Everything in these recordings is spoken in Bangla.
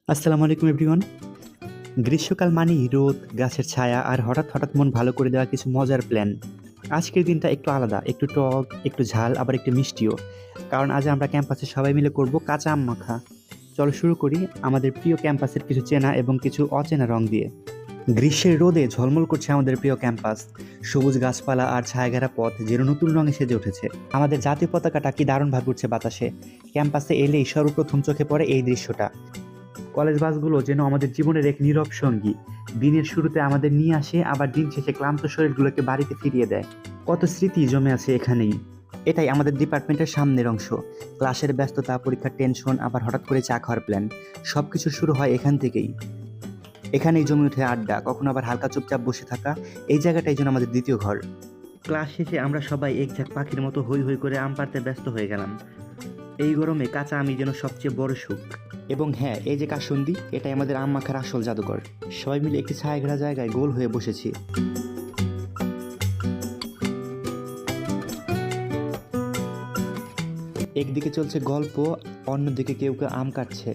আসসালামু আলাইকুম এভরিওয়ান। গ্রীষ্মকাল মানেই রোদ, গাছের ছায়া আর হঠাৎ হঠাৎ মন ভালো করে দেওয়া কিছু মজার প্ল্যান। আজকের দিনটা একটু আলাদা, একটু টক, একটু ঝাল, আবার একটু মিষ্টিও। কারণ আজ আমরা ক্যাম্পাসে সবাই মিলে করব কাঁচা আম মাখা। চলো শুরু করি আমাদের প্রিয় ক্যাম্পাসের কিছু চেনা এবং কিছু অচেনা রং দিয়ে। গ্রীষ্মের রোদে ঝলমল করছে আমাদের প্রিয় ক্যাম্পাস। সবুজ গাছপালা আর ছায়াঘেরা পথ যেন নতুন রঙে সেজে উঠেছে। আমাদের জাতীয় পতাকাটা কি দারুণভাবে উঠছে বাতাসে। ক্যাম্পাসে এলেই সর্বপ্রথম চোখে পড়ে এই দৃশ্যটা। কলেজ বাসগুলো যেন আমাদের জীবনের এক নীরব সঙ্গী। দিনের শুরুতে আমাদের নিয়ে আসে, আবার দিন শেষে ক্লান্ত শরীরগুলোকে বাড়িতে ফিরিয়ে দেয়। কত স্মৃতি জমে আছে এখানেই। এটাই আমাদের ডিপার্টমেন্টের সামনের অংশ। ক্লাসের ব্যস্ততা, পরীক্ষার টেনশন, আবার হঠাৎ করে চা খাওয়ার প্ল্যান, সব কিছু শুরু হয় এখান থেকেই। এখানেই জমে ওঠে আড্ডা, কখনো আবার হালকা চুপচাপ বসে থাকা। এই জায়গাটাই যেন আমাদের দ্বিতীয় ঘর। ক্লাস শেষে আমরা সবাই একঝাঁক পাখির মতো হই হই করে আম পাড়তে ব্যস্ত হয়ে গেলাম। এই গরমে কাঁচা আমই যেন সবচেয়ে বড় সুখ। এবং হ্যাঁ, এই যে কাসুন্দি, এটাই আমাদের আম মাখার আসল জাদুঘর। সবাই মিলে একটি ছায়াঘেরা জায়গায় গোল হয়ে বসেছি। একদিকে চলছে গল্প, অন্যদিকে কেউ কেউ আম কাটছে,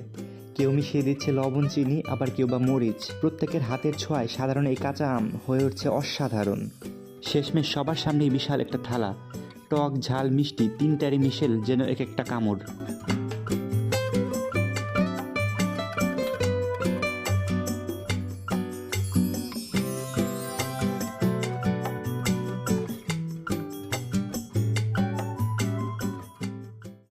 কেউ মিশিয়ে দিচ্ছে লবণ চিনি, আবার কেউ বা মরিচ। প্রত্যেকের হাতের ছোঁয়ায় সাধারণ এই কাঁচা আম হয়ে উঠছে অসাধারণ। শেষমেশ সবার সামনেই বিশাল একটা থালা, টক ঝাল মিষ্টি তিনটারই মিশেল যেন এক একটা কামড়।